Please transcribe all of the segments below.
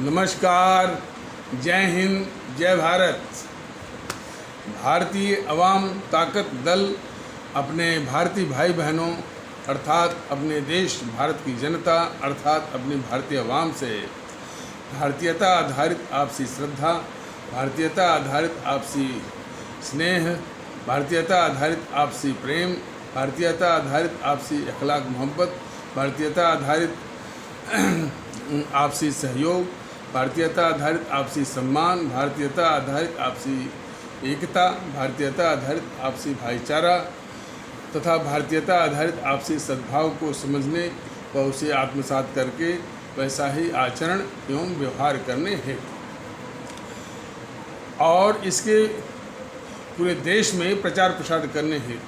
नमस्कार, जय हिंद, जय भारत। भारतीय अवाम ताकत दल अपने भारतीय भाई बहनों अर्थात अपने देश भारत की जनता अर्थात अपनी भारतीय अवाम से भारतीयता आधारित आपसी श्रद्धा, भारतीयता आधारित आपसी स्नेह, भारतीयता आधारित आपसी प्रेम, भारतीयता आधारित आपसी अखलाक मोहब्बत, भारतीयता आधारित आपसी सहयोग, भारतीयता आधारित आपसी सम्मान, भारतीयता आधारित आपसी एकता, भारतीयता आधारित आपसी भाईचारा तथा भारतीयता आधारित आपसी सद्भाव को समझने व उसे आत्मसात करके वैसा ही आचरण एवं व्यवहार करने हेतु और इसके पूरे देश में प्रचार प्रसार करने हेतु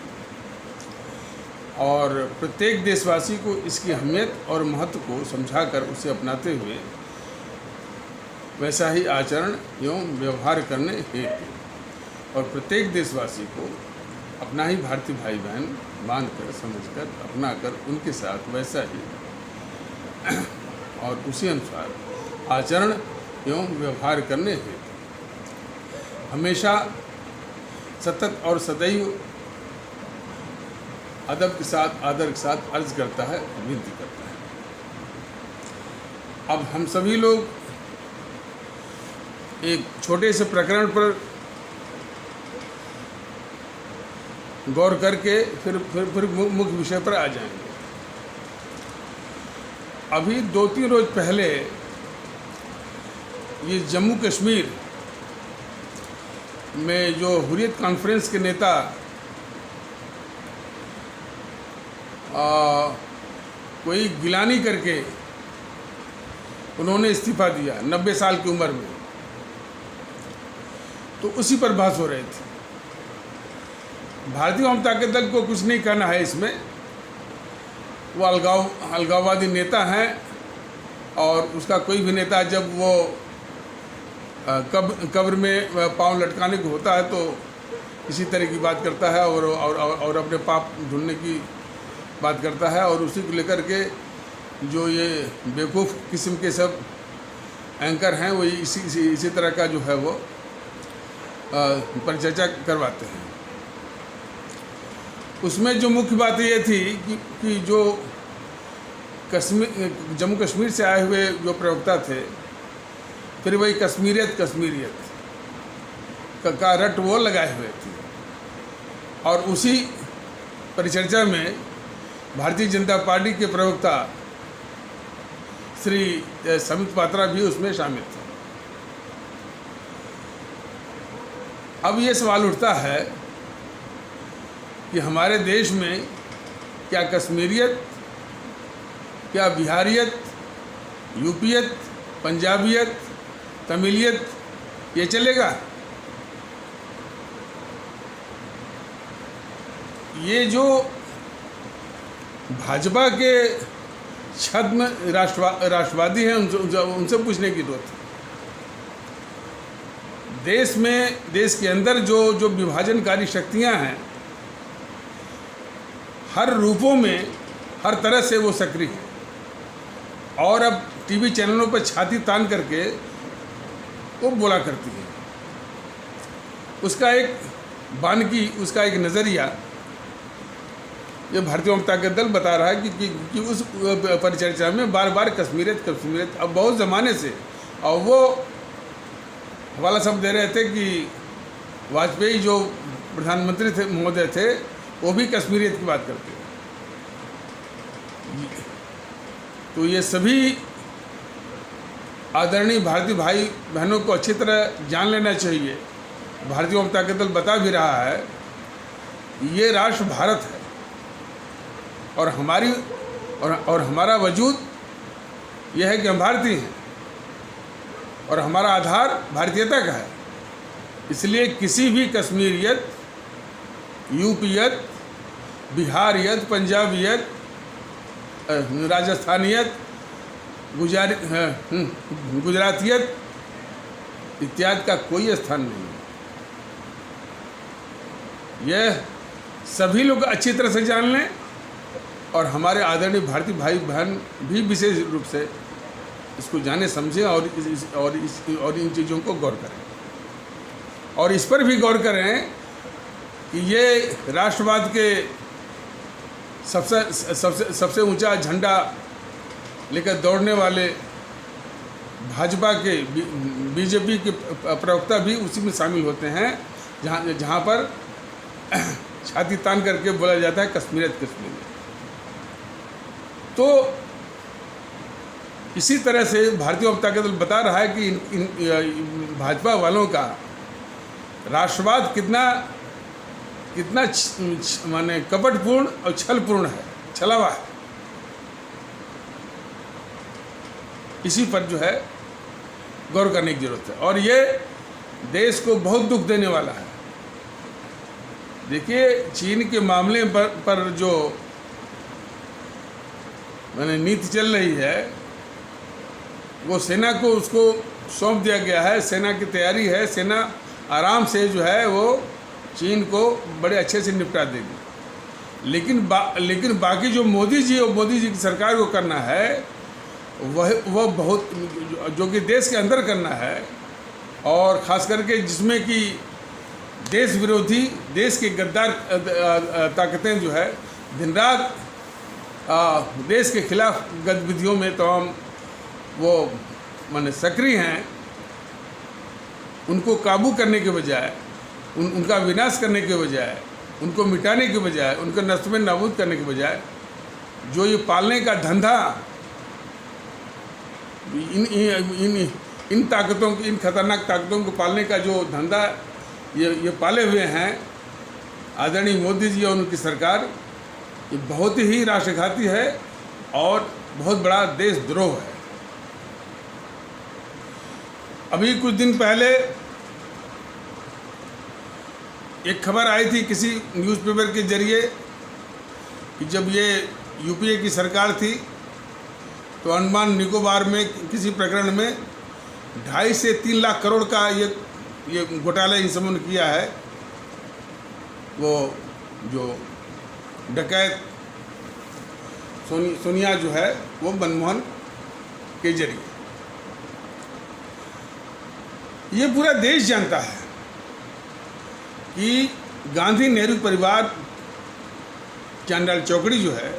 और प्रत्येक देशवासी को इसकी अहमियत और महत्व को समझाकर उसे अपनाते हुए वैसा ही आचरण एवं व्यवहार करने हेतु और प्रत्येक देशवासी को अपना ही भारतीय भाई बहन मानकर समझकर अपनाकर उनके साथ वैसा ही और उसी अनुसार आचरण एवं व्यवहार करने हेतु हमेशा सतत और सदैव अदब के साथ आदर के साथ अर्ज करता है, विनती करता है। अब हम सभी लोग एक छोटे से प्रकरण पर गौर करके फिर मुख्य विषय पर आ जाएंगे। अभी 2-3 रोज पहले ये जम्मू कश्मीर में जो हुर्रियत कॉन्फ्रेंस के नेता कोई गिलानी करके उन्होंने इस्तीफा दिया 90 साल की उम्र में, तो उसी पर बहस हो रही थी। भारतीय जनता दल को कुछ नहीं कहना है इसमें, वो अलगाववादी नेता हैं और उसका कोई भी नेता जब वो कब्र में पांव लटकाने को होता है तो इसी तरह की बात करता है और अपने पाप ढूंढने की बात करता है और उसी को लेकर के जो ये बेवकूफ़ किस्म के सब एंकर हैं वो इसी तरह का जो है वो परिचर्चा करवाते हैं। उसमें जो मुख्य बात ये थी कि जो जम्मू कश्मीर से आए हुए जो प्रवक्ता थे, फिर वही कश्मीरियत का रट वो लगाए हुए थे और उसी परिचर्चा में भारतीय जनता पार्टी के प्रवक्ता श्री समित पात्रा भी उसमें शामिल थे। अब ये सवाल उठता है कि हमारे देश में क्या कश्मीरियत, क्या बिहारियत, यूपीयत, पंजाबियत, तमिलियत ये चलेगा? ये जो भाजपा के छद्म राष्ट्रवादी हैं उनसे पूछने की जरूरत है। देश के अंदर जो विभाजनकारी शक्तियां हैं हर रूपों में हर तरह से वो सक्रिय हैं और अब टीवी चैनलों पर छाती तान करके वो बोला करती है। उसका एक बानगी, उसका एक नज़रिया ये भारतीय जनता दल बता रहा है कि उस परिचर्चा में बार बार कश्मीरियत अब बहुत ज़माने से, और वो हवाला सब दे रहे थे कि वाजपेयी जो प्रधानमंत्री थे महोदय थे वो भी कश्मीरियत की बात करते हैं। तो ये सभी आदरणीय भारतीय भाई बहनों को अच्छी तरह जान लेना चाहिए। भारतीय जनता दल बता भी रहा है ये राष्ट्र भारत है और हमारा वजूद यह है कि हम भारतीय हैं और हमारा आधार भारतीयता का है। इसलिए किसी भी कश्मीरियत, यूपीयत, बिहारियत, पंजाबियत, राजस्थानियत, गुजरातियत इत्यादि का कोई स्थान नहीं है। यह सभी लोग अच्छी तरह से जान लें और हमारे आदरणीय भारतीय भाई बहन भी विशेष रूप से इसको जाने समझें और इन चीज़ों को गौर करें। और इस पर भी गौर करें कि ये राष्ट्रवाद के सबसे ऊंचा झंडा लेकर दौड़ने वाले भाजपा के बीजेपी के प्रवक्ता भी उसी में शामिल होते हैं, जहाँ पर छाती तान करके बोला जाता है कश्मीरियत कश्मीर। तो इसी तरह से भारतीय जनता दल बता रहा है कि इन भाजपा वालों का राष्ट्रवाद कितना माने कपटपूर्ण और छलपूर्ण है, छलावा है। इसी पर जो है गौर करने की जरूरत है और ये देश को बहुत दुख देने वाला है। देखिए, चीन के मामले पर जो माने नीति चल रही है वो सेना को उसको सौंप दिया गया है, सेना की तैयारी है, सेना आराम से जो है वो चीन को बड़े अच्छे से निपटा देगी। लेकिन बाकी जो मोदी जी और मोदी जी की सरकार को करना है वह बहुत जो कि देश के अंदर करना है, और ख़ास करके जिसमें कि देश विरोधी, देश के गद्दार ताकतें जो है दिन रात देश के खिलाफ गतिविधियों में तमाम वो माने सक्रिय हैं, उनको काबू करने के बजाय, उनका विनाश करने के बजाय, उनको मिटाने के बजाय, उनको नष्ट में नाबूद करने के बजाय जो ये पालने का धंधा इन ताकतों की, इन खतरनाक ताकतों को पालने का जो धंधा ये पाले हुए हैं आदरणीय मोदी जी और उनकी सरकार, ये बहुत ही राष्ट्रघाती है और बहुत बड़ा देशद्रोह है। अभी कुछ दिन पहले एक खबर आई थी किसी न्यूज़पेपर के जरिए कि जब ये यूपीए की सरकार थी तो अंडमान निकोबार में किसी प्रकरण में 2.5 से 3 लाख करोड़ का ये घोटाला इन समूह ने किया है। वो जो डकैत सोनिया जो है वो मनमोहन के जरिए, ये पूरा देश जानता है कि गांधी नेहरू परिवार चांडाल चौकड़ी जो है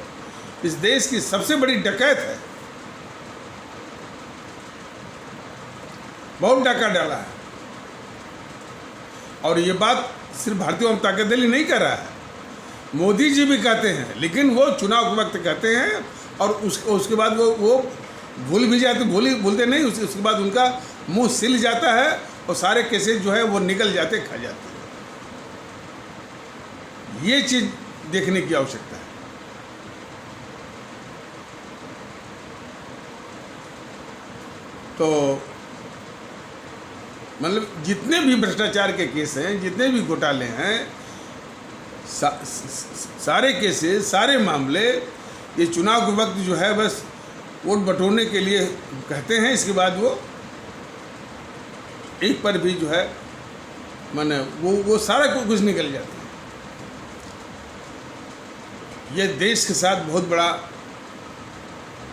इस देश की सबसे बड़ी डकैत है, बहुत डाका डाला है। और ये बात सिर्फ भारतीय जनता दल ही नहीं कर रहा है, मोदी जी भी कहते हैं, लेकिन वो चुनाव के वक्त कहते हैं और उसके बाद वो भूल भी जाते, भूलते नहीं, उसके बाद उनका मुंह सिल जाता है और सारे केसेस जो है वो निकल जाते, खा जाते हैं। ये चीज़ देखने की आवश्यकता है। तो मतलब जितने भी भ्रष्टाचार के केस हैं, जितने भी घोटाले हैं, सारे केसेस, सारे मामले ये चुनाव के वक्त जो है बस वोट बटोरने के लिए कहते हैं, इसके बाद वो एक पर भी जो है माने वो सारा कुछ निकल जाता है। ये देश के साथ बहुत बड़ा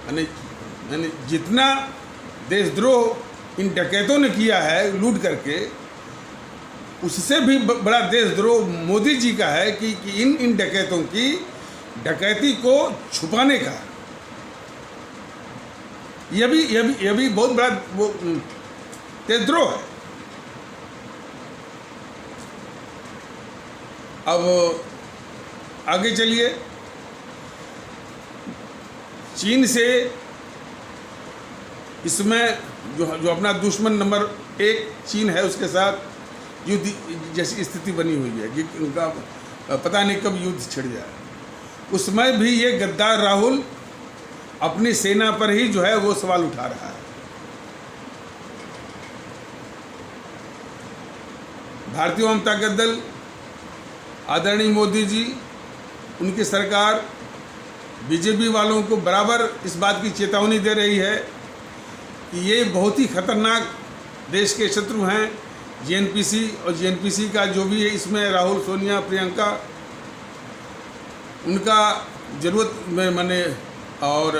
यानी जितना देशद्रोह इन डकैतों ने किया है लूट करके, उससे भी बड़ा देशद्रोह मोदी जी का है कि इन डकैतों की डकैती को छुपाने का यह भी बहुत बड़ा वो देशद्रोह है। अब आगे चलिए, चीन से इसमें जो अपना दुश्मन नंबर 1 चीन है, उसके साथ युद्ध जैसी स्थिति बनी हुई है कि उनका पता नहीं कब युद्ध छिड़ जाए। उसमें भी ये गद्दार राहुल अपनी सेना पर ही जो है वो सवाल उठा रहा है। भारतीय जनता दल, आदरणीय मोदी जी, उनकी सरकार बीजेपी वालों को बराबर इस बात की चेतावनी दे रही है कि ये बहुत ही खतरनाक देश के शत्रु हैं। जेएनपीसी और जेएनपीसी का जो भी है इसमें राहुल, सोनिया, प्रियंका, उनका ज़रूरत में माने और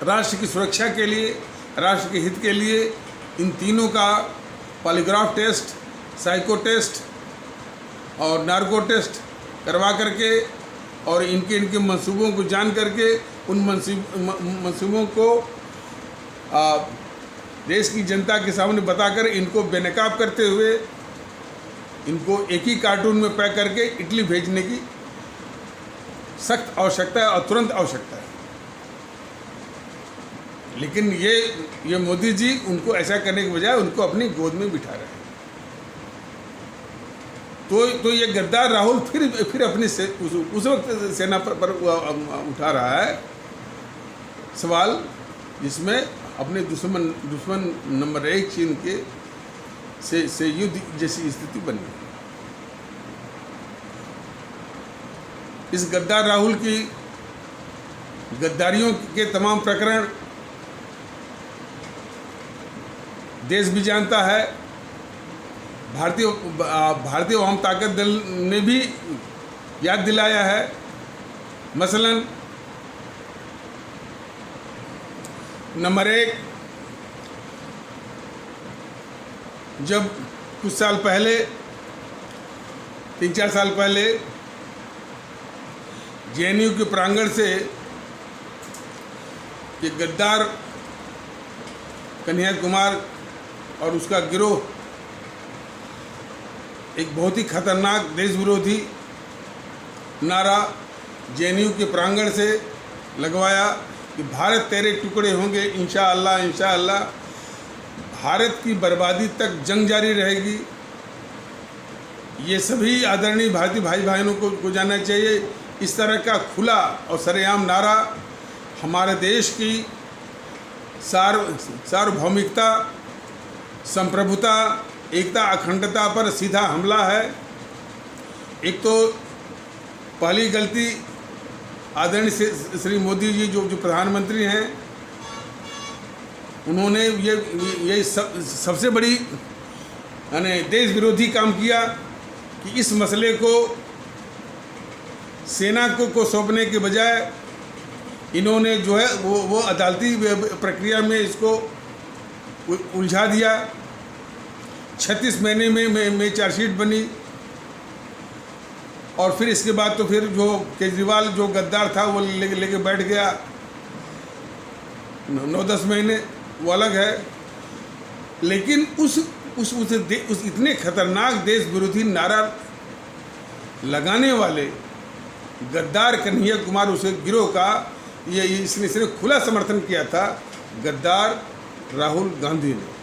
राष्ट्र की सुरक्षा के लिए, राष्ट्र के हित के लिए इन तीनों का पॉलीग्राफ टेस्ट, साइको टेस्ट और नार्को टेस्ट करवा करके और इनके मंसूबों को जान करके उन मंसूबों को देश की जनता के सामने बताकर इनको बेनकाब करते हुए इनको एक ही कार्टून में पैक करके इटली भेजने की सख्त आवश्यकता है और तुरंत आवश्यकता है। लेकिन ये मोदी जी उनको ऐसा करने के बजाय उनको अपनी गोद में बिठा रहे हैं। तो ये गद्दार राहुल फिर अपनी उस वक्त सेना पर उठा रहा है सवाल, जिसमें अपने दुश्मन नंबर 1 चीन के से युद्ध जैसी स्थिति बन गई। इस गद्दार राहुल की गद्दारियों के तमाम प्रकरण देश भी जानता है, भारतीय वाम ताकत दल ने भी याद दिलाया है। मसलन नंबर 1, जब कुछ साल पहले 3-4 साल पहले जेएनयू के प्रांगण से ये गद्दार कन्हैया कुमार और उसका गिरोह एक बहुत ही खतरनाक देश विरोधी नारा जेएनयू के प्रांगण से लगवाया कि भारत तेरे टुकड़े होंगे इंशाअल्लाह इंशाअल्लाह, भारत की बर्बादी तक जंग जारी रहेगी। ये सभी आदरणीय भारतीय भाई बहनों को जानना चाहिए। इस तरह का खुला और सरेआम नारा हमारे देश की सार्वभौमिकता, संप्रभुता, एकता, अखंडता पर सीधा हमला है। एक तो पहली गलती आदरणीय श्री मोदी जी जो प्रधानमंत्री हैं, उन्होंने ये सबसे बड़ी यानी देश विरोधी काम किया कि इस मसले को सेना को सौंपने के बजाय इन्होंने जो है वो अदालती प्रक्रिया में इसको उलझा दिया। 36 महीने में चार्जशीट बनी और फिर इसके बाद तो फिर जो केजरीवाल जो गद्दार था वो लेके बैठ गया 9-10 महीने, वो अलग है। लेकिन उस इतने खतरनाक देश विरोधी नारा लगाने वाले गद्दार कन्हैया कुमार उसे गिरोह का इसने खुला समर्थन किया था गद्दार राहुल गांधी ने।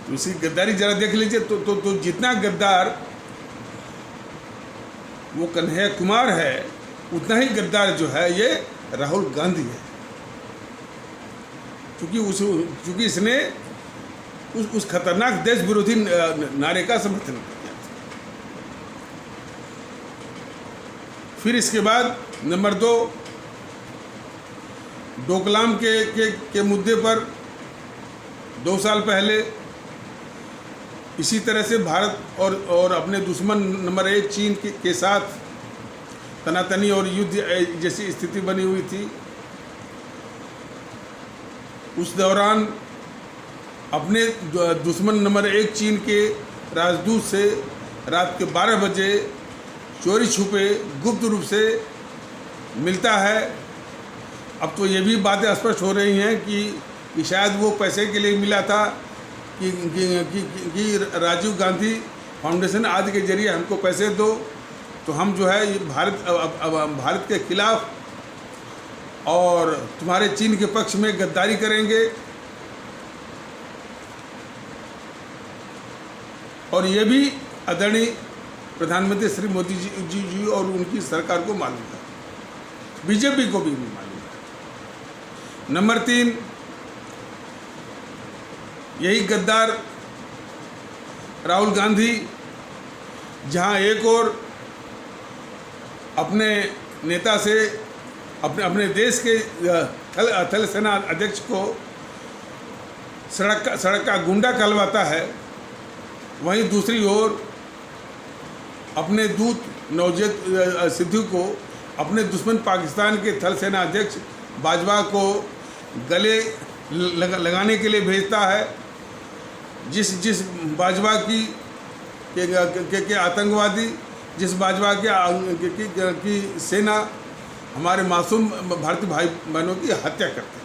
तो इसकी गद्दारी जरा देख लीजिए। तो जितना गद्दार वो कन्हैया कुमार है, उतना ही गद्दार जो है ये राहुल गांधी है, क्योंकि इसने उस खतरनाक देश विरोधी नारे का समर्थन किया। फिर इसके बाद नंबर 2, डोकलाम के मुद्दे पर 2 साल पहले इसी तरह से भारत और अपने दुश्मन नंबर 1 चीन के साथ तनातनी और युद्ध जैसी स्थिति बनी हुई थी। उस दौरान अपने दुश्मन नंबर 1 चीन के राजदूत से रात के 12 बजे चोरी छुपे गुप्त रूप से मिलता है। अब तो ये भी बातें स्पष्ट हो रही हैं कि शायद वो पैसे के लिए मिला था कि राजीव गांधी फाउंडेशन आदि के जरिए हमको पैसे दो, तो हम जो है भारत के खिलाफ और तुम्हारे चीन के पक्ष में गद्दारी करेंगे। और ये भी आदरणीय प्रधानमंत्री श्री मोदी जी और उनकी सरकार को मालूम है, बीजेपी को भी मालूम है। नंबर 3, यही गद्दार राहुल गांधी जहां एक और अपने नेता से अपने देश के थल सेना अध्यक्ष को सड़क का गुंडा कहलवाता है, वहीं दूसरी ओर अपने दूत नवजोत सिद्धू को अपने दुश्मन पाकिस्तान के थल सेना अध्यक्ष बाजवा को गले लगाने के लिए भेजता है। जिस बाजवा के आतंकवादी, जिस बाजवा की सेना हमारे मासूम भारतीय भाई बहनों की हत्या करते हैं।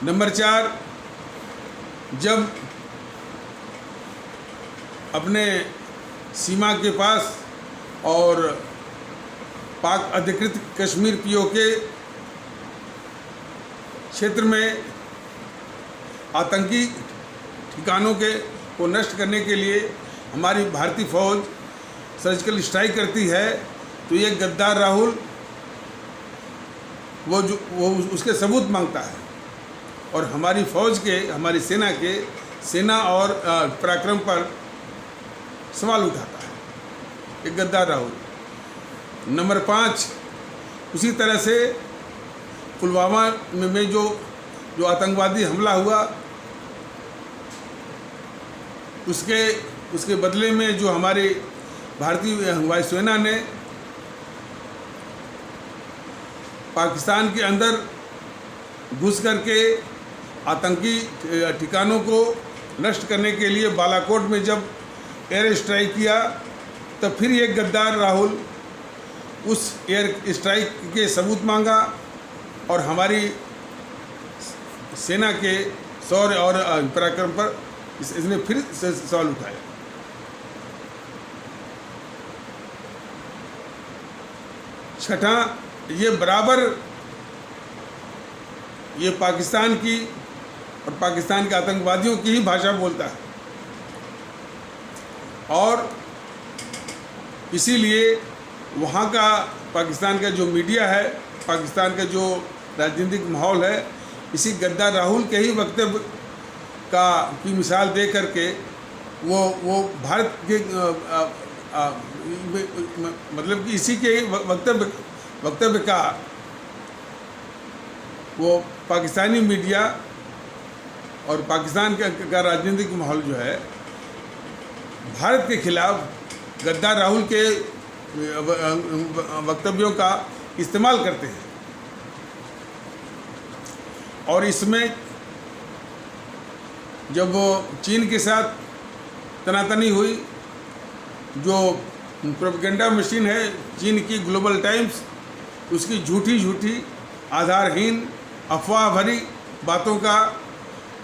नंबर 4, जब अपने सीमा के पास और पाक अधिकृत कश्मीर पीओके क्षेत्र में आतंकी ठिकानों को नष्ट करने के लिए हमारी भारतीय फौज सर्जिकल स्ट्राइक करती है, तो ये गद्दार राहुल वो उसके सबूत मांगता है और हमारी फौज के, हमारी सेना और पराक्रम पर सवाल उठाता है, एक गद्दार राहुल। नंबर 5, उसी तरह से पुलवामा में जो आतंकवादी हमला हुआ, उसके बदले में जो हमारी भारतीय वायुसेना ने पाकिस्तान के अंदर घुस करके आतंकी ठिकानों को नष्ट करने के लिए बालाकोट में जब एयर स्ट्राइक किया, तब फिर ये गद्दार राहुल उस एयर स्ट्राइक के सबूत मांगा और हमारी सेना के शौर्य और पराक्रम पर इसने फिर सवाल उठाया। छठा, ये बराबर ये पाकिस्तान की और पाकिस्तान के आतंकवादियों की ही भाषा बोलता है और इसीलिए वहाँ का पाकिस्तान का जो मीडिया है, पाकिस्तान का जो राजनीतिक माहौल है, इसी गद्दार राहुल के ही वक्तव्य की मिसाल दे करके वो भारत के मतलब कि इसी के वक्तव्य का वो पाकिस्तानी मीडिया और पाकिस्तान का राजनीतिक माहौल जो है भारत के खिलाफ गद्दार राहुल के वक्तव्यों का इस्तेमाल करते हैं। और इसमें जब वो चीन के साथ तनातनी हुई, जो प्रोपेगेंडा मशीन है चीन की ग्लोबल टाइम्स, उसकी झूठी आधारहीन अफवाह भरी बातों का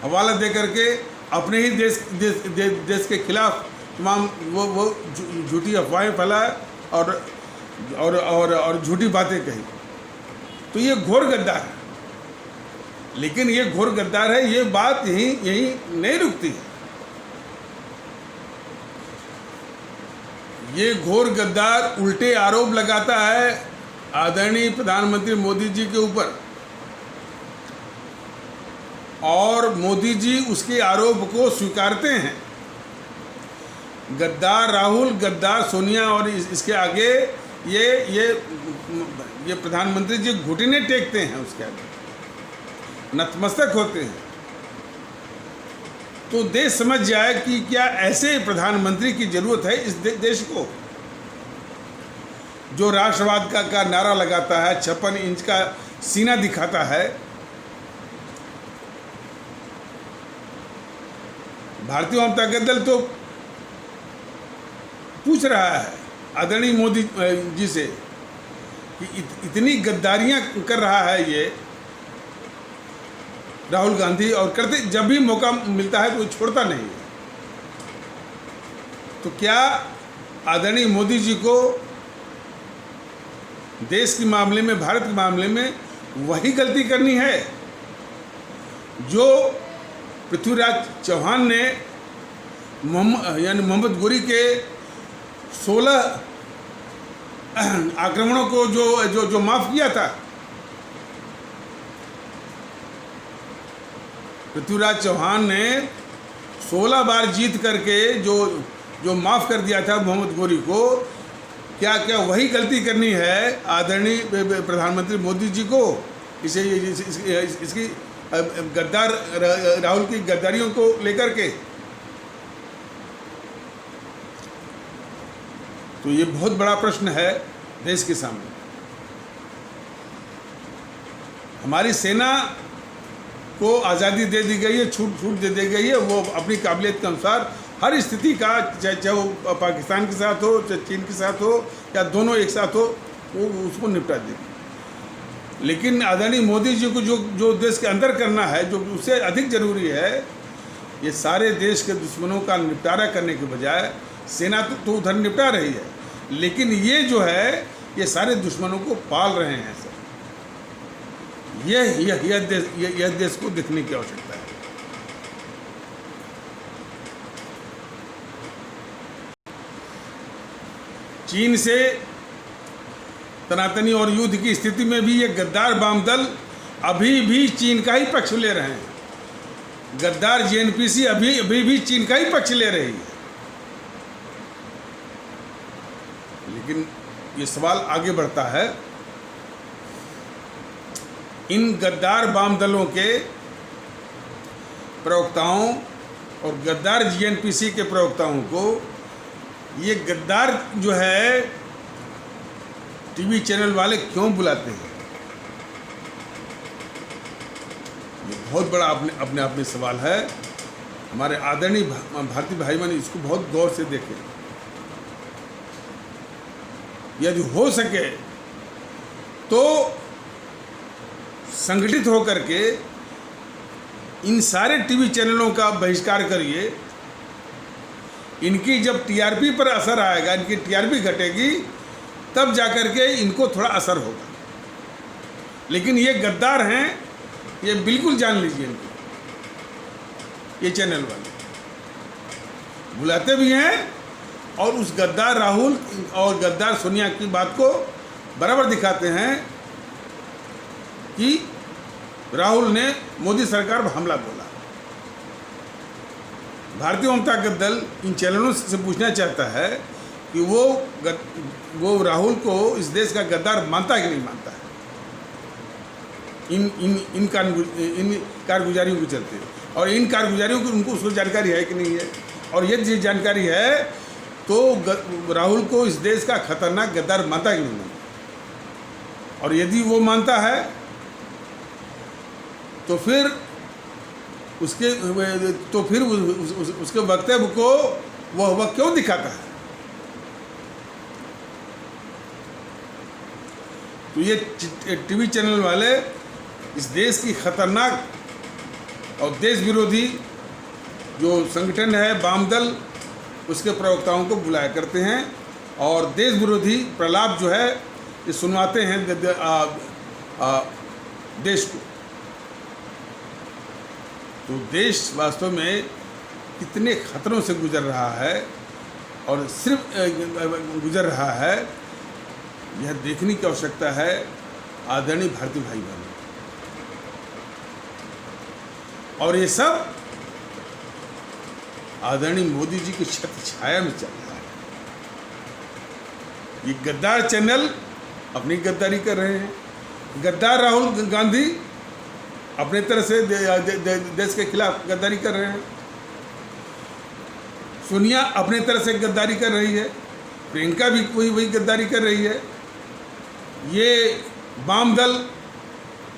हवाला दे करके अपने ही देश के खिलाफ तमाम वो झूठी अफवाहें फैलाए और झूठी बातें कही। तो ये घोर गद्दार है। लेकिन ये घोर गद्दार है, ये बात यही नहीं रुकती है। ये घोर गद्दार उल्टे आरोप लगाता है आदरणीय प्रधानमंत्री मोदी जी के ऊपर और मोदी जी उसके आरोप को स्वीकारते हैं। गद्दार राहुल, गद्दार सोनिया और इसके आगे ये प्रधानमंत्री जी घुटने टेकते हैं, उसके आगे नतमस्तक होते हैं। तो देश समझ जाए कि क्या ऐसे प्रधानमंत्री की जरूरत है इस देश को, जो राष्ट्रवाद का नारा लगाता है, 56 इंच का सीना दिखाता है। भारतीय जनता दल तो पूछ रहा है आदरणीय मोदी जी से कि इतनी गद्दारियां कर रहा है ये राहुल गांधी, और करते जब भी मौका मिलता है तो छोड़ता नहीं है। तो क्या आदरणीय मोदी जी को देश के मामले में, भारत के मामले में वही गलती करनी है जो पृथ्वीराज चौहान ने मोहम्मद गोरी के 16 आक्रमणों को जो माफ किया था? पृथ्वीराज चौहान ने 16 बार जीत करके जो माफ़ कर दिया था मोहम्मद गोरी को, क्या वही गलती करनी है आदरणीय प्रधानमंत्री मोदी जी को? इसकी गद्दार राहुल की गद्दारियों को लेकर के तो ये बहुत बड़ा प्रश्न है देश के सामने। हमारी सेना को आज़ादी दे दी गई है, छूट दे दी गई है, वो अपनी काबिलियत के अनुसार हर स्थिति का, चाहे वो पाकिस्तान के साथ हो, चाहे चीन के साथ हो, या दोनों एक साथ हो, वो उसको निपटा देगी। लेकिन आदरणीय मोदी जी को जो देश के अंदर करना है, जो उससे अधिक ज़रूरी है, ये सारे देश के दुश्मनों का निपटारा करने के बजाय सेना तो उधर निपटा रही है, लेकिन ये जो है ये सारे दुश्मनों को पाल रहे हैं सर। यह देश को देखने की आवश्यकता है। चीन से तनातनी और युद्ध की स्थिति में भी ये गद्दार वाम दल अभी भी चीन का ही पक्ष ले रहे हैं। गद्दार जेएनपीसी अभी भी चीन का ही पक्ष ले रही है। लेकिन ये सवाल आगे बढ़ता है, इन गद्दार वाम दलों के प्रवक्ताओं और गद्दार जेएनपीसी के प्रवक्ताओं को ये गद्दार जो है टीवी चैनल वाले क्यों बुलाते हैं? ये बहुत बड़ा अपने आप में सवाल है। हमारे आदरणीय भारतीय भाई बहन इसको बहुत गौर से देखें। यदि हो सके तो संगठित होकर के इन सारे टीवी चैनलों का बहिष्कार करिए। इनकी जब टीआरपी पर असर आएगा, इनकी टीआरपी घटेगी, तब जाकर के इनको थोड़ा असर होगा। लेकिन ये गद्दार हैं, ये बिल्कुल जान लीजिए इनको। ये चैनल वाले बुलाते भी हैं और उस गद्दार राहुल और गद्दार सोनिया की बात को बराबर दिखाते हैं कि राहुल ने मोदी सरकार पर हमला बोला। भारतीय जनता दल इन चैनलों से पूछना चाहता है कि वो राहुल को इस देश का गद्दार मानता है कि नहीं मानता है, इन कारगुजारियों के चलते। और इन कारगुजारियों की उनको उसको जानकारी है कि नहीं है। और यदि जानकारी है तो राहुल को इस देश का खतरनाक गद्दार मानता है कि नहीं मानता। और यदि वो मानता है तो फिर उसके वक्तव्य को वह क्यों दिखाता है? तो ये टीवी चैनल वाले इस देश की खतरनाक और देश विरोधी जो संगठन है वाम दल, उसके प्रवक्ताओं को बुलाया करते हैं और देश विरोधी प्रलाप जो है ये सुनवाते हैं देश को। तो देश वास्तव में कितने खतरों से गुजर रहा है और सिर्फ गुजर रहा है, यह देखने की आवश्यकता है आदरणीय भारतीय भाई बहन। और ये सब आदरणीय मोदी जी की छत्र छाया में चल रहा है। ये गद्दार चैनल अपनी गद्दारी कर रहे हैं। गद्दार राहुल गांधी अपने तरह से देश के खिलाफ गद्दारी कर रहे हैं। सोनिया अपने तरह से गद्दारी कर रही है। प्रियंका भी वही गद्दारी कर रही है। ये वाम दल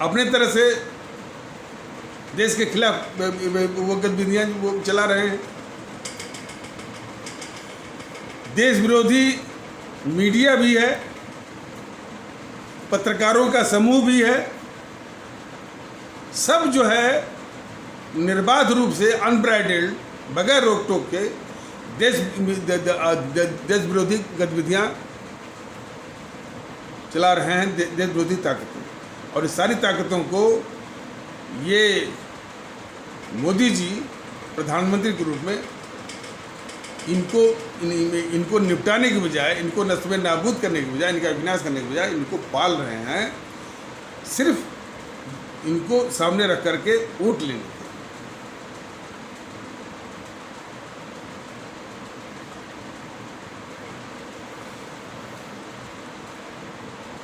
अपने तरह से देश के खिलाफ वो गतिविधियाँ वो चला रहे हैं। देश विरोधी मीडिया भी है, पत्रकारों का समूह भी है। सब जो है निर्बाध रूप से अनब्राइडल्ड, बगैर रोक टोक के देश विरोधी गतिविधियाँ चला रहे हैं, देश विरोधी ताकतें। और इस सारी ताकतों को ये मोदी जी प्रधानमंत्री के रूप में इनको निपटाने के बजाय, इनको नस्ल नाबूद करने के बजाय, इनका विनाश करने के बजाय इनको पाल रहे हैं, सिर्फ इनको सामने रख करके वोट लेने के।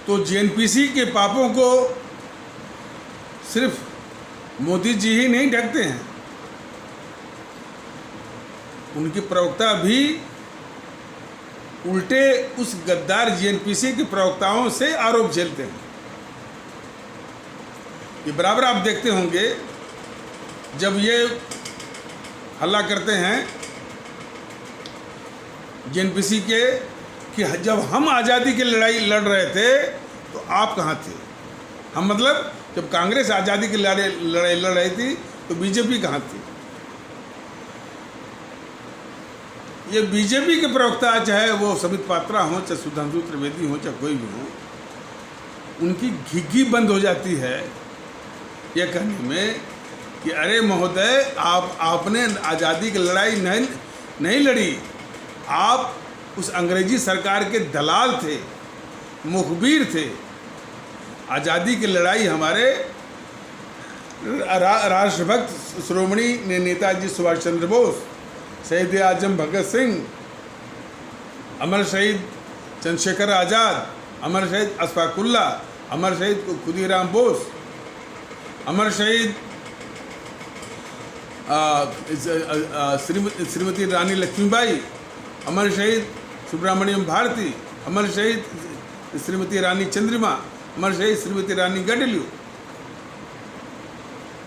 तो जेएनपीसी के पापों को सिर्फ मोदी जी ही नहीं ढकते हैं, उनके प्रवक्ता भी उल्टे उस गद्दार जीएनपीसी के प्रवक्ताओं से आरोप झेलते हैं। ये बराबर आप देखते होंगे जब ये हल्ला करते हैं जीएनपीसी के कि जब हम आज़ादी की लड़ाई लड़ रहे थे तो आप कहाँ थे। हम मतलब जब कांग्रेस आज़ादी की लड़ाई लड़ रही थी तो बीजेपी कहाँ थी। ये बीजेपी के प्रवक्ता, चाहे वो समित पात्रा हो, चाहे सुधांशु त्रिवेदी हो, चाहे कोई भी हो, उनकी घिघी बंद हो जाती है ये कहने में कि अरे महोदय, आपने आज़ादी की लड़ाई नहीं लड़ी, आप उस अंग्रेजी सरकार के दलाल थे, मुखबिर थे। आज़ादी की लड़ाई हमारे राष्ट्रभक्त श्रोमणी नेताजी सुभाष चंद्र बोस, शहीद आजम भगत सिंह, अमर शहीद चंद्रशेखर आज़ाद, अमर शहीद अशफाक उल्लाह, अमर शहीद खुदीराम बोस, अमर शहीद श्रीमती रानी लक्ष्मीबाई, अमर शहीद सुब्रमण्यम भारती, अमर शहीद श्रीमती रानी चंद्रिमा, अमर शहीद श्रीमती रानी गडलू।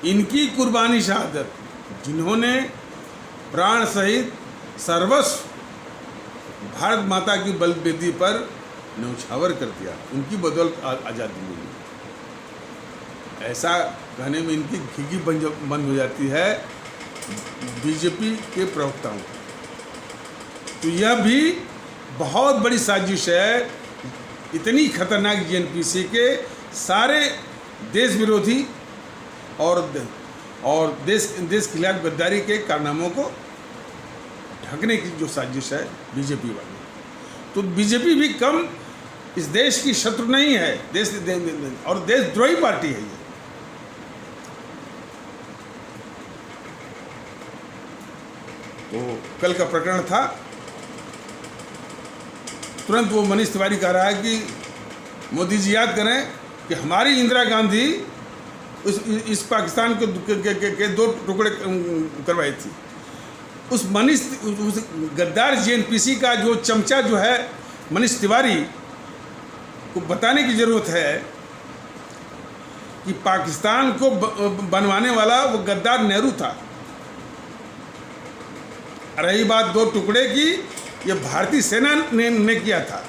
इनकी कुर्बानी शहादत, जिन्होंने प्राण सहित सर्वस्व भारत माता की बलिवेदी पर न्यौछावर कर दिया, उनकी बदौलत आज़ादी मिली। ऐसा कहने में इनकी घिघी बंद हो जाती है बीजेपी के प्रवक्ताओं की। तो यह भी बहुत बड़ी साजिश है। इतनी खतरनाक जीएनपीसी के सारे देश विरोधी और देश के खिलाफ गद्दारी के कारनामों को ढकने की जो साजिश है बीजेपी वाली, तो बीजेपी भी कम इस देश की शत्रु नहीं है, और देशद्रोही पार्टी है ये। तो कल का प्रकरण था, तुरंत वो मनीष तिवारी कह रहा है कि मोदी जी याद करें कि हमारी इंदिरा गांधी इस पाकिस्तान के 2 टुकड़े करवाई थी। उस गद्दार जीएनपीसी का जो चमचा जो है मनीष तिवारी को बताने की ज़रूरत है कि पाकिस्तान को बनवाने वाला वो गद्दार नेहरू था। रही बात 2 टुकड़े की, ये भारतीय सेना ने किया था।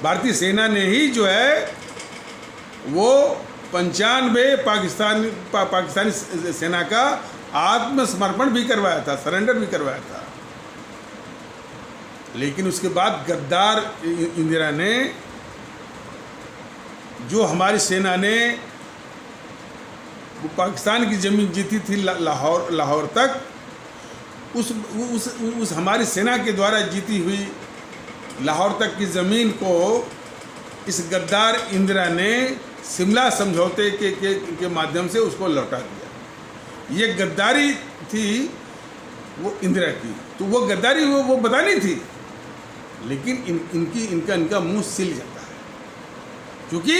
भारतीय सेना ने ही जो है वो 95 पाकिस्तानी सेना का आत्मसमर्पण भी करवाया था, सरेंडर भी करवाया था। लेकिन उसके बाद गद्दार इंदिरा ने, जो हमारी सेना ने वो पाकिस्तान की ज़मीन जीती थी लाहौर तक, उस हमारी सेना के द्वारा जीती हुई लाहौर तक की ज़मीन को इस गद्दार इंदिरा ने शिमला समझौते के माध्यम से उसको लौटा दिया। ये गद्दारी थी वो इंदिरा की, तो वो गद्दारी वो बतानी थी, लेकिन इनका मुंह सिल जाता है, क्योंकि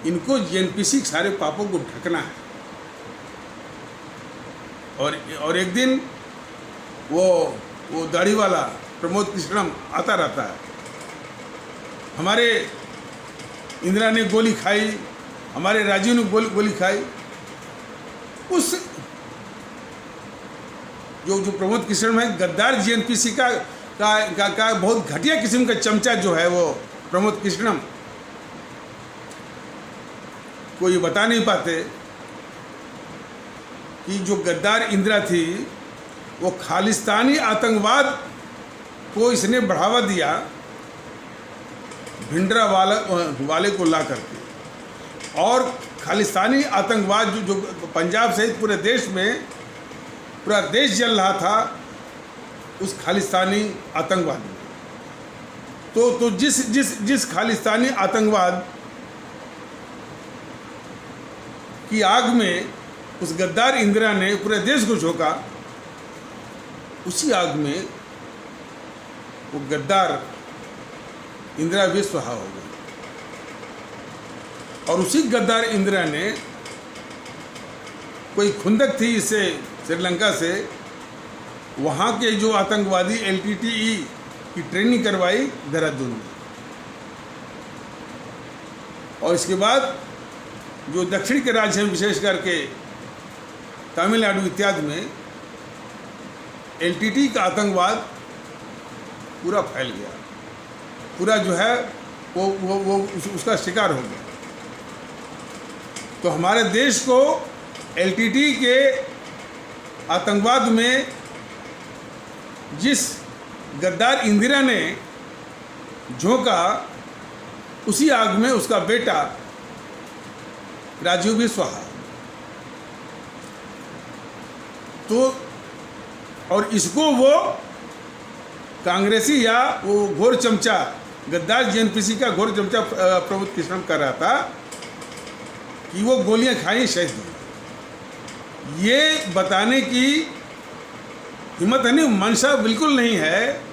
इनको जीएनपीसी के सारे पापों को ढकना है। और एक दिन वो दाढ़ी वाला प्रमोद कृष्णम आता रहता है, हमारे इंदिरा ने गोली खाई, हमारे राजीव ने गोली खाई। उस जो प्रमोद कृष्णम है, गद्दार जीएनपीसी का बहुत घटिया किस्म का चमचा जो है वो प्रमोद कृष्णम, को ये बता नहीं पाते कि जो गद्दार इंदिरा थी वो खालिस्तानी आतंकवाद को इसने बढ़ावा दिया, भिंडरा वाले को ला करके। और खालिस्तानी आतंकवाद जो पंजाब सहित पूरे देश में, पूरा देश जल रहा था उस खालिस्तानी आतंकवाद में। तो जिस खालिस्तानी आतंकवाद की आग में उस गद्दार इंदिरा ने पूरे देश को झोंका, उसी आग में वो गद्दार इंदिरा भी सुहा हो गई। और उसी गद्दार इंदिरा ने, कोई खुंदक थी इससे श्रीलंका से, वहाँ के जो आतंकवादी LTTE की ट्रेनिंग करवाई देहरादून में। और इसके बाद जो दक्षिण के राज्य हैं, विशेष करके तमिलनाडु इत्यादि में एलटीटी का आतंकवाद पूरा फैल गया, पूरा जो है वो उसका शिकार हो गया। तो हमारे देश को एलटीटी के आतंकवाद में जिस गद्दार इंदिरा ने झोंका, उसी आग में उसका बेटा राजीव भी स्वाहा। तो और इसको वो कांग्रेसी या वो घोर चमचा, गद्दार जेएनपीसी का घोर चमचा प्रमोद कृष्णम कर रहा था कि वो गोलियां खाई, शहीद हुए। ये बताने की हिम्मत नहीं, मंशा बिल्कुल नहीं है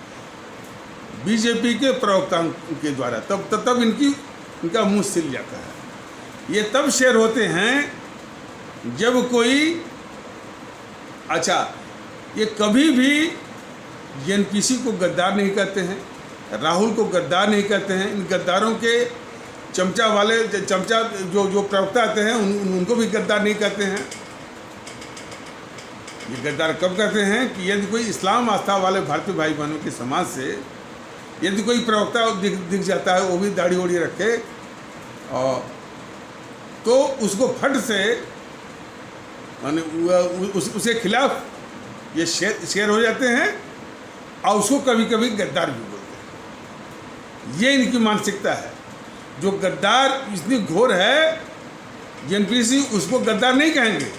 बीजेपी के प्रवक्ताओं के द्वारा। तब इनका मुंह सिल जाता है। ये तब शेयर होते हैं जब कोई, अच्छा, ये कभी भी जेएनपीसी को गद्दार नहीं कहते हैं, राहुल को गद्दार नहीं कहते हैं। इन गद्दारों के चमचा जो प्रवक्ता आते हैं उनको भी गद्दार नहीं कहते हैं। ये गद्दार कब कहते हैं कि यदि कोई इस्लाम आस्था वाले भारतीय भाई बहनों के समाज से यदि कोई प्रवक्ता दिख जाता है, वो भी दाढ़ी ओढ़ी रखे, और तो उसको फट से उसके खिलाफ ये शेयर हो जाते हैं और उसको कभी कभी गद्दार भी बोलते हैं। ये इनकी मानसिकता है। जो गद्दार इतनी घोर है, जेएनपीसी उसको गद्दार नहीं कहेंगे।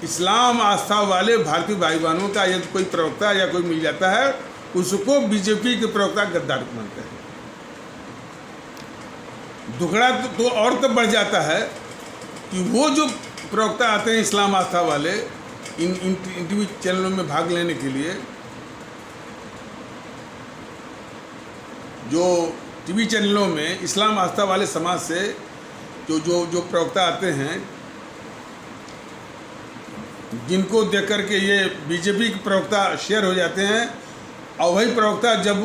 इस्लाम आस्था वाले भारतीय भाई बहनों का यदि कोई प्रवक्ता या कोई मिल जाता है, उसको बीजेपी के प्रवक्ता गद्दार मानते हैं। दुखड़ा तो और तब बढ़ जाता है कि वो जो प्रवक्ता आते हैं इस्लाम आस्था वाले इन टीवी चैनलों में भाग लेने के लिए, जो टीवी चैनलों में इस्लाम आस्था वाले समाज से जो प्रवक्ता आते हैं, जिनको देख कर के ये बीजेपी के प्रवक्ता शेयर हो जाते हैं, और वही प्रवक्ता जब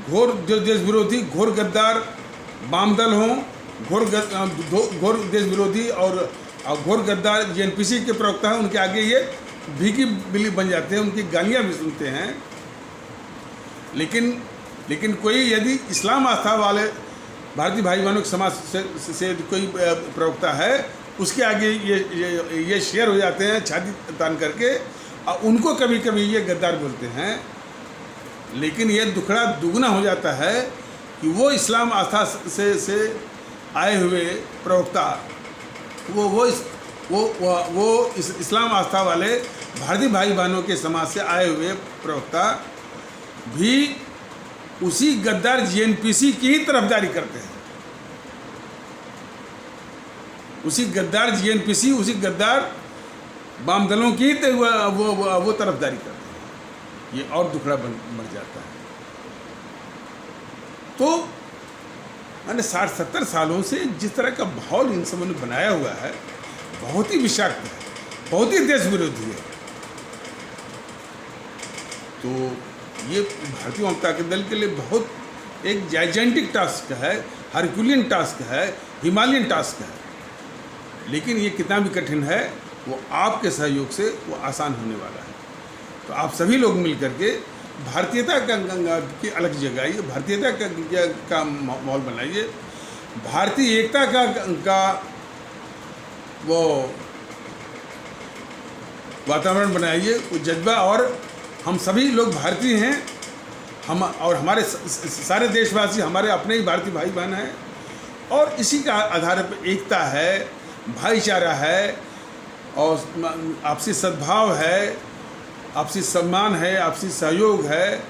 घोर देश विरोधी, घोर गद्दार वामदल हों, घोर देश विरोधी और घोर गद्दार जेएनपीसी के प्रवक्ता हैं, उनके आगे ये भीगी बिल्ली बन जाते हैं, उनकी गालियाँ भी सुनते हैं। लेकिन कोई यदि इस्लाम आस्था वाले भारतीय भाई बहनों के समाज से कोई प्रवक्ता है, उसके आगे ये शेयर हो जाते हैं छाती तान करके, और उनको कभी कभी ये गद्दार बोलते हैं। लेकिन ये दुखड़ा दुगना हो जाता है कि वो इस्लाम आस्था से आए हुए प्रवक्ता, वो इस्लाम आस्था वाले भारतीय भाई बहनों के समाज से आए हुए प्रवक्ता भी उसी गद्दार जेएनपीसी की ही तरफदारी करते हैं। उसी गद्दार जेएनपीसी, उसी गद्दार वाम दलों की वो तरफदारी करते हैं। ये और दुखड़ा बढ़ जाता है। तो मैंने 60-70 सालों से जिस तरह का माहौल इन सबों ने बनाया हुआ है, बहुत ही विषाक्त है, बहुत ही देश विरोधी है। तो ये भारतीय जनता दल के लिए बहुत एक जाइजेंटिक टास्क है, हरक्यूलियन टास्क है, हिमालयन टास्क है। लेकिन ये कितना भी कठिन है, वो आपके सहयोग से वो आसान होने वाला है। तो आप सभी लोग मिल करके भारतीयता की अलग जगाइए, भारतीयता का माहौल बनाइए, भारतीय एकता का वो वातावरण बनाइए, वो जज्बा। और हम सभी लोग भारतीय हैं, हम और हमारे सारे देशवासी हमारे अपने ही भारतीय भाई बहन हैं, और इसी का आधार पर एकता है, भाईचारा है, और आपसी सद्भाव है, आपसी सम्मान है, आपसी सहयोग है,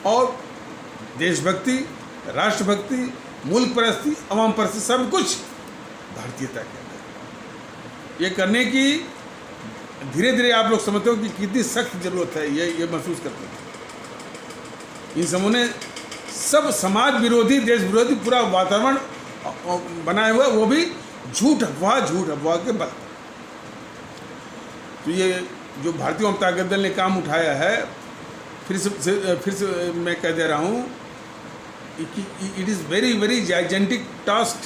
और देशभक्ति, राष्ट्रभक्ति, मुल्क परस्ती, अवाम परस्ती, सब कुछ भारतीयता के अंदर। ये करने की धीरे धीरे आप लोग समझते हो कि कितनी सख्त जरूरत है, ये महसूस करते हैं। इन समूह ने सब समाज विरोधी, देश विरोधी पूरा वातावरण बनाया हुआ, वो भी झूठ अफवाह के बल। तो ये जो भारतीय जनता दल ने काम उठाया है, फिर से मैं कह दे रहा हूँ कि it is very very gigantic task,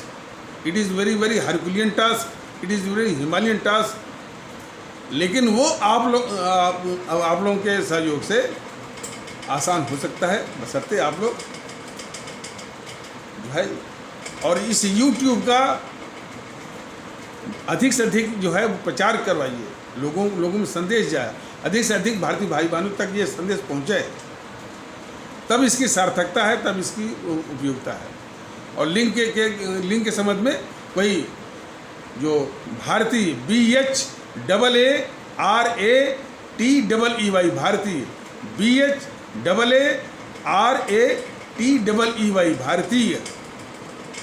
it is very very herculean task, it is very Himalayan task, लेकिन वो आप लोगों के सहयोग से आसान हो सकता है, बशर्ते आप लोग जो है और इस YouTube का अधिक से अधिक जो है वो प्रचार करवाइए, लोगों में संदेश जाए, अधिक से अधिक भारतीय भाई बहनों तक ये संदेश पहुँचे, तब इसकी सार्थकता है, तब इसकी उपयोगिता है। और लिंक के संबंध में वही जो भारतीय BHAARATEEY भारतीय BHAARATEEY भारतीय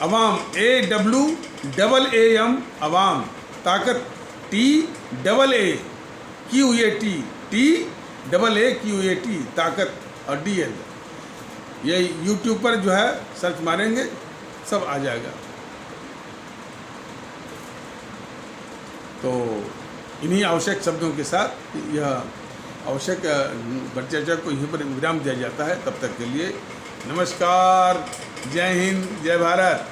अवाम AWAAM अवाम ताकत TAAQAT ताकत और DL, ये YouTube पर जो है सर्च मारेंगे सब आ जाएगा। तो इन्हीं आवश्यक शब्दों के साथ यह आवश्यक परिचर्चा को यहीं पर विराम दिया जाता है। तब तक के लिए नमस्कार, जय हिंद, जय भारत।